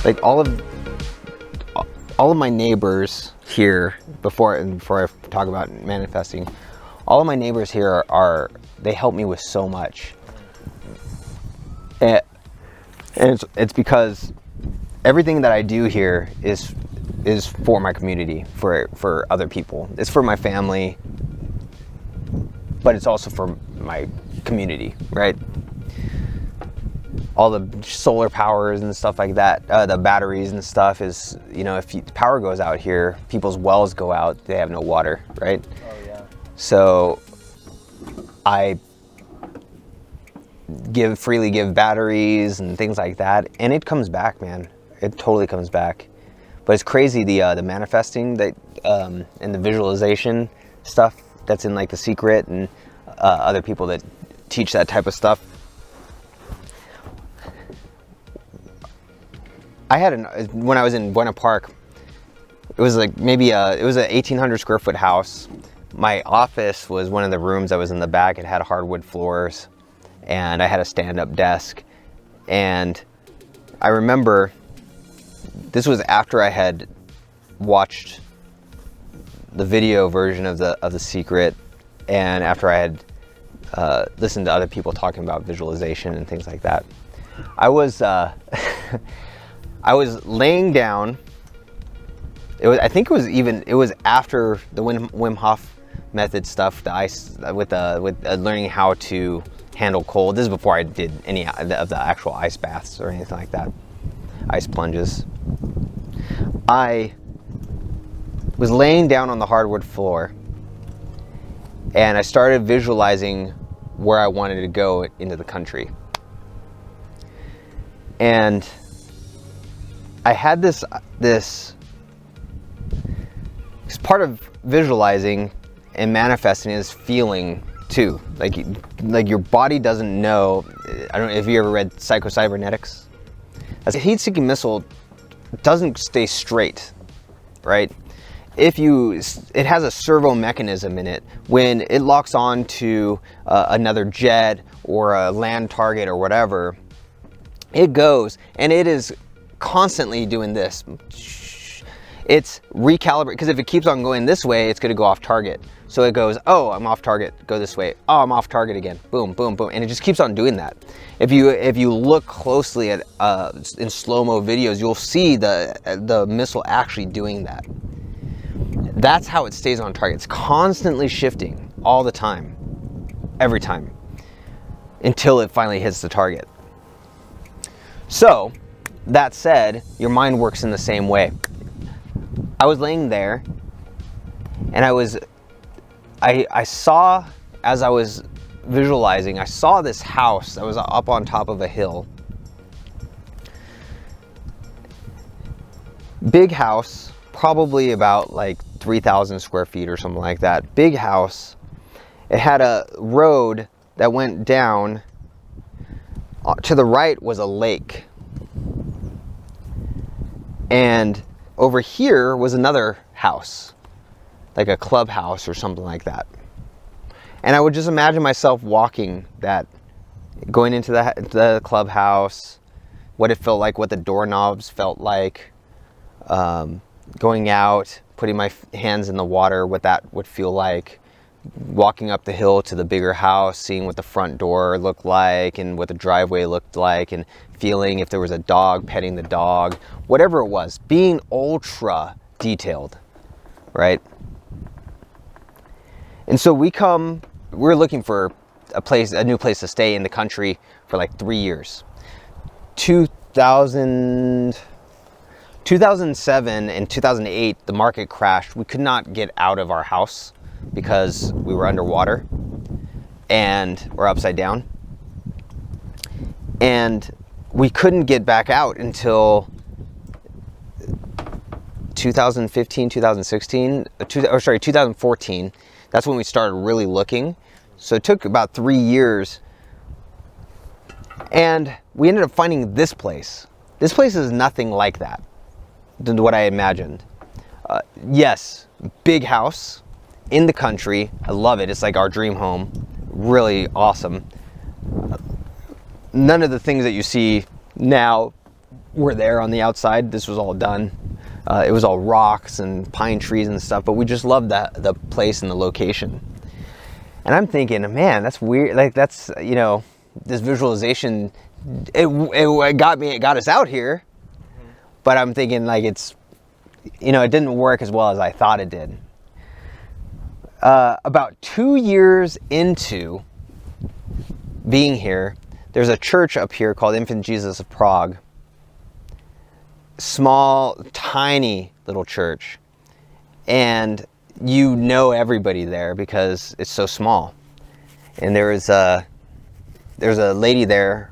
Like all of my neighbors here, before I talk about manifesting, all of my neighbors here they help me with so much. And it's because everything that I do here is for my community, for other people. It's for my family, but it's also for my community, right? All the solar powers and stuff like that, the batteries and stuff is, you know, if the power goes out here, people's wells go out, they have no water, right? Oh yeah. So I freely give batteries and things like that, and it comes back, man. It totally comes back. But it's crazy, the manifesting that and the visualization stuff that's in like The Secret and other people that teach that type of stuff. I had when I was in Buena Park, it was like maybe it was an 1,800 square foot house. My office was one of the rooms that was in the back. It had hardwood floors, and I had a stand-up desk. And I remember this was after I had watched the video version of the Secret, and after I had listened to other people talking about visualization and things like that. I was I was laying down. I think it was after the Wim Hof method stuff, the ice with learning how to handle cold. This is before I did any of the actual ice baths or anything like that, ice plunges. I was laying down on the hardwood floor, and I started visualizing where I wanted to go into the country. And I had this part of visualizing and manifesting is feeling too. Like your body doesn't know. I don't know if you ever read Psycho-Cybernetics. A heat-seeking missile doesn't stay straight, right? It has a servo mechanism in it. When it locks on to another jet or a land target or whatever, it goes, and it is constantly doing this. It's recalibrating, because if it keeps on going this way, it's going to go off target. So it goes, oh, I'm off target, go this way. Oh, I'm off target again. Boom, boom, boom. And it just keeps on doing that. If you look closely at in slow-mo videos, you'll see the missile actually doing that. That's how it stays on target. It's constantly shifting all the time, every time, until it finally hits the target. So, that said, your mind works in the same way. I was laying there, and I saw, as I was visualizing, I saw this house that was up on top of a hill. Big house, probably about like 3,000 square feet or something like that. Big house. It had a road that went down. To the right was a lake. And over here was another house, like a clubhouse or something like that. And I would just imagine myself walking that, going into the clubhouse, what it felt like, what the doorknobs felt like, going out, putting my hands in the water, what that would feel like, walking up the hill to the bigger house, seeing what the front door looked like and what the driveway looked like, and feeling if there was a dog, petting the dog, whatever it was, being ultra detailed, right? And so we're looking for a new place to stay in the country for like 3 years. 2007 and 2008, the market crashed. We could not get out of our house because we were underwater and we're upside down. And we couldn't get back out until 2015, 2016, 2014. That's when we started really looking. So it took about 3 years. And we ended up finding this place. This place is nothing like that, than what I imagined. Yes, big house in the country. I love it. It's like our dream home. Really awesome. None of the things that you see now were there on the outside. This was all done. It was all rocks and pine trees and stuff, but we just loved the place and the location. And I'm thinking, man, that's weird. Like, that's, you know, this visualization, it got us out here. But I'm thinking, like, it's, you know, it didn't work as well as I thought it did. About 2 years into being here, there's a church up here called Infant Jesus of Prague. Small, tiny little church. And you know everybody there because it's so small. And there's a lady there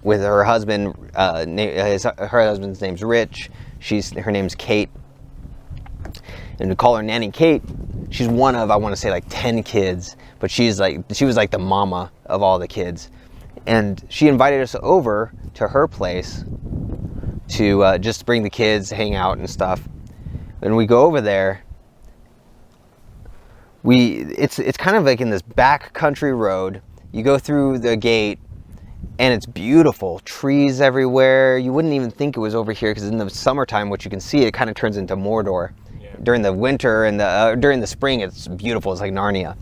with her husband. Her husband's name's Rich. Her name's Kate. And we call her Nanny Kate. She's one of, I want to say, like 10 kids, but she was like the mama of all the kids. And she invited us over to her place to just bring the kids, hang out and stuff. And we go over there. It's kind of like in this back country road. You go through the gate and it's beautiful. Trees everywhere. You wouldn't even think it was over here because in the summertime, what you can see, it kind of turns into Mordor. Yeah. During the winter and during the spring, it's beautiful. It's like Narnia.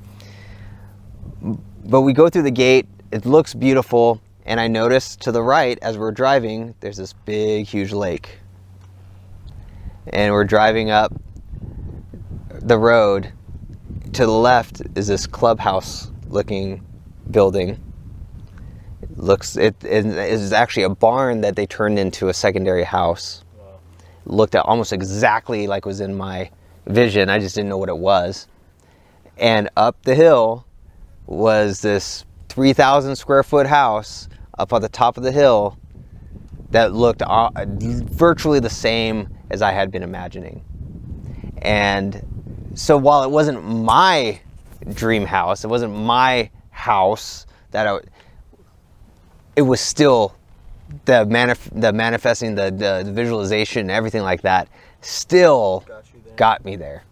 But we go through the gate. It looks beautiful. And I noticed to the right, as we're driving, there's this big, huge lake. And we're driving up the road. To the left is this clubhouse-looking building. It is actually a barn that they turned into a secondary house. Wow. Looked at almost exactly like was in my vision. I just didn't know what it was. And up the hill was this 3,000 square foot house up on the top of the hill that looked virtually the same as I had been imagining. And so while it wasn't my dream house, it wasn't my house it was still the manifesting, the visualization, everything like that still got me there.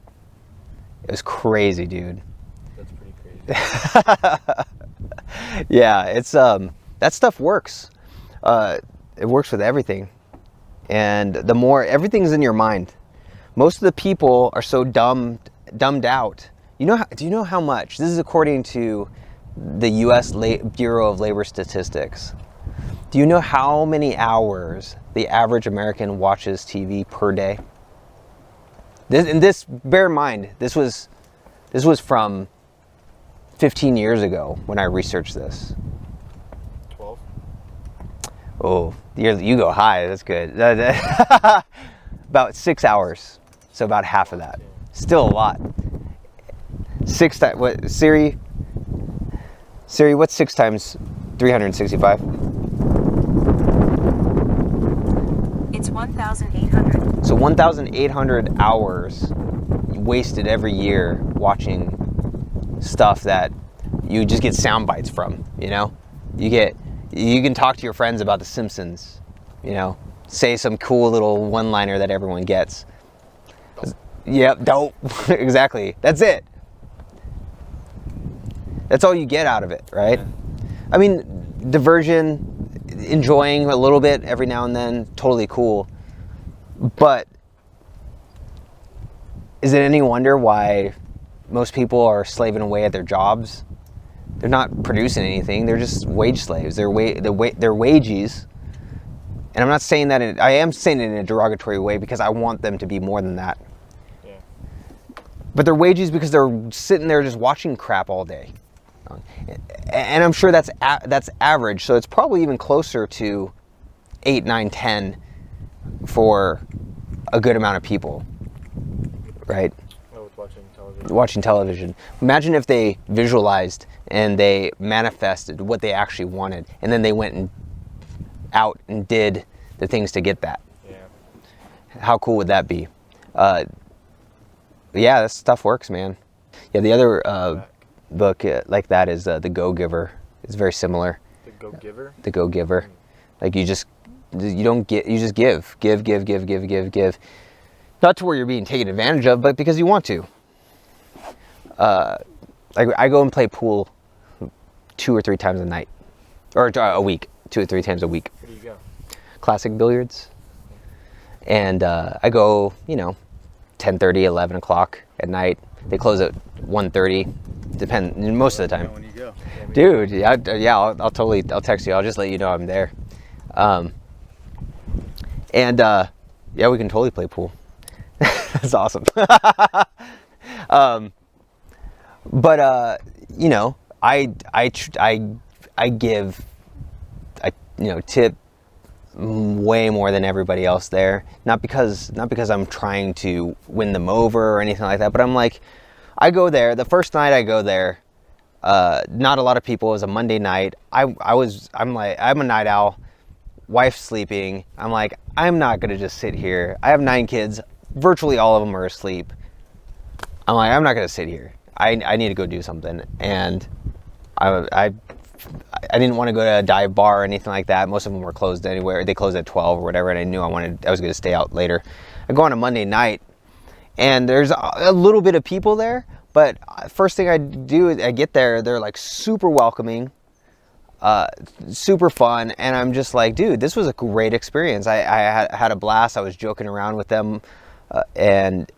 It was crazy, dude. That's pretty crazy. Yeah, it's that stuff works. It works with everything. And the more everything's in your mind. Most of the people are so dumbed out. Do you know how much? This is according to the U.S. Bureau of Labor Statistics. Do you know how many hours the average American watches TV per day? Bear in mind, this was from 15 years ago when I researched this. 12. Oh, you go high. That's good. About 6 hours. So about half of that. Still a lot. 6 times what? Siri, what's 6 times 365? It's 1,800. So 1,800 hours wasted every year watching stuff that you just get sound bites from. You know, you can talk to your friends about The Simpsons. You know, say some cool little one-liner that everyone gets. Yep, dope. Exactly. That's it. That's all you get out of it, right? Yeah. I mean, diversion, enjoying a little bit every now and then, totally cool. But is it any wonder why most people are slaving away at their jobs? They're not producing anything. They're just wage slaves. They're wages. And I'm not saying that I am saying it in a derogatory way because I want them to be more than that. Yeah. But they're wages because they're sitting there just watching crap all day. And I'm sure that's average. So it's probably even closer to 8, 9, 10 for a good amount of people. Right? Oh, with watching television. Watching television. Imagine if they visualized and they manifested what they actually wanted, and then they went out and did the things to get that. Yeah. How cool would that be? Yeah, this stuff works, man. Yeah, the other book like that is The Go-Giver. It's very similar. The Go-Giver? The Go-Giver. Like you just give. Not to where you're being taken advantage of, but because you want to. Like I go and play pool 2 or 3 times a night, or a week, 2 or 3 times a week. Where do you go? Classic Billiards. And I go, you know, 10:30, 11 o'clock at night. They close at 1:30, most of the time. When you go. Dude, yeah, I'll text you. I'll just let you know I'm there. Yeah, we can totally play pool. That's awesome. You know, I give, you know, tip way more than everybody else there. Not because I'm trying to win them over or anything like that, but I'm like, I go there, the first night I go there, not a lot of people. It was a Monday night. I'm a night owl, wife's sleeping. I'm like, I'm not gonna just sit here. I have 9 kids, virtually all of them are asleep. I'm like, I'm not gonna sit here. I need to go do something. And I didn't want to go to a dive bar or anything like that. Most of them were closed anywhere. They closed at 12 or whatever, and I knew I was going to stay out later. I go on a Monday night, and there's a little bit of people there, but first thing I do is I get there, they're like super welcoming, super fun, and I'm just like, dude, this was a great experience. I had a blast. I was joking around with them, and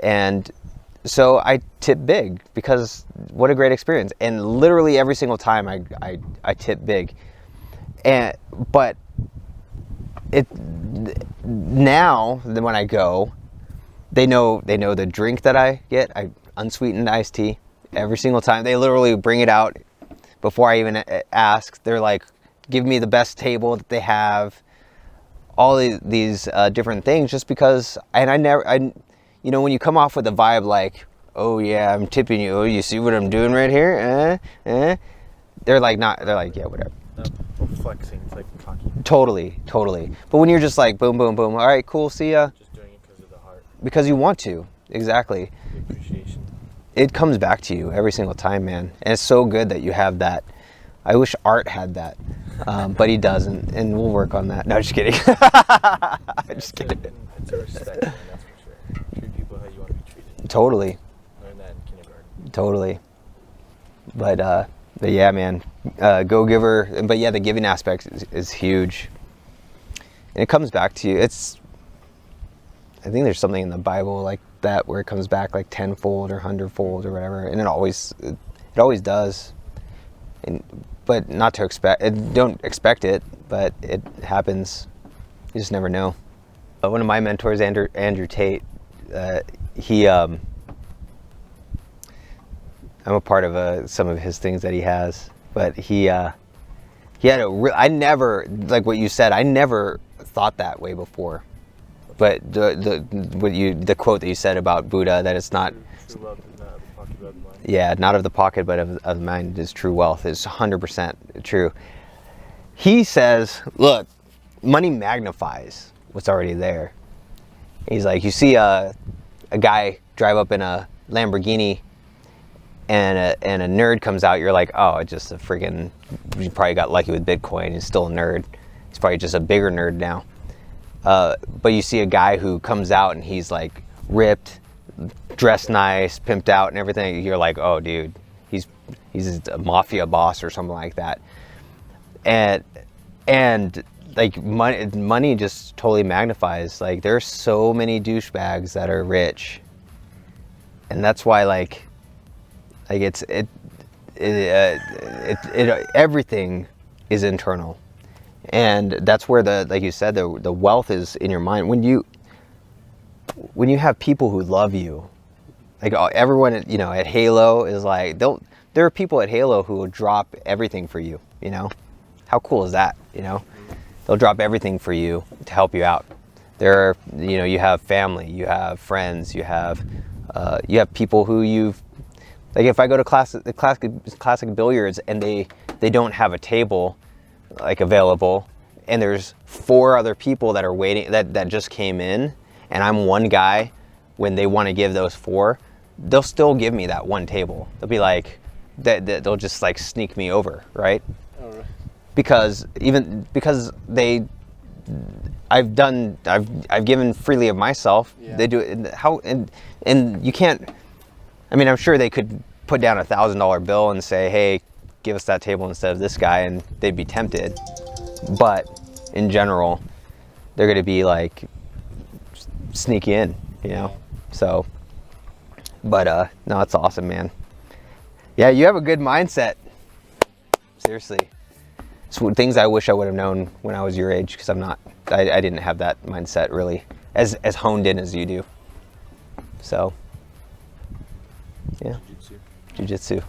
so I tip big because what a great experience. And literally every single time I tip big. But now when I go, they know the drink that I get. Unsweetened iced tea every single time. They literally bring it out before I even ask. They're like, give me the best table that they have, all these different things, just because. And you know, when you come off with a vibe like, oh yeah, I'm tipping you. Oh, you see what I'm doing right here? They're like, yeah, whatever. Flexing, it's like cocky. Totally. But when you're just like, boom, boom, boom. All right, cool, see ya. Just doing it because of the heart. Because you want to, exactly. The appreciation. It comes back to you every single time, man. And it's so good that you have that. I wish Art had that, but he doesn't, and we'll work on that. No, just kidding. Just kidding. It's a respect, man, that's for sure. Treat people how you want to be treated. Totally. Learn that in kindergarten. Totally. But yeah, man, go giver. But yeah, the giving aspect is huge. And it comes back to you. I think there's something in the Bible like that where it comes back like tenfold or hundredfold or whatever. And it always does. But not to expect, don't expect it, but it happens. You just never know. One of my mentors, Andrew Tate, I'm a part of some of his things that he has, but he had I never, like what you said, I never thought that way before. But the quote that you said about Buddha, that it's not, True wealth is not of the pocket but of the mind. yeah, not of the pocket but of the mind is true wealth, is 100% true. He says, look, money magnifies what's already there. He's like, you see a guy drive up in a Lamborghini and a nerd comes out, you're like, oh, it's just a freaking, you probably got lucky with Bitcoin, he's still a nerd. He's probably just a bigger nerd now. But you see a guy who comes out and he's like ripped, dressed nice, pimped out and everything, you're like, oh dude, he's a mafia boss or something like that. And like money just totally magnifies. Like there's so many douchebags that are rich, and that's why like everything is internal, and that's where like you said, the wealth is in your mind. When you have people who love you, like everyone, you know, at Halo is like, there are people at Halo who will drop everything for you. You know, how cool is that? You know, they'll drop everything for you to help you out. There are, you know, you have family, you have friends, you have people who like if I go to classic billiards and they don't have a table like available, and there's 4 other people that are waiting that just came in, and I'm one guy, when they want to give those 4, they'll still give me that one table. They'll be like, they'll just like sneak me over, right? Oh, right. Because I've given freely of myself. Yeah. They do it. And you can't, I mean, I'm sure they could put down $1,000 bill and say, hey, give us that table instead of this guy, and they'd be tempted. But in general, they're going to be like, sneak you in, you know. So, but no, it's awesome, man. Yeah, you have a good mindset. Seriously, it's things I wish I would have known when I was your age, because I didn't have that mindset really as honed in as you do. So, yeah, jiu-jitsu.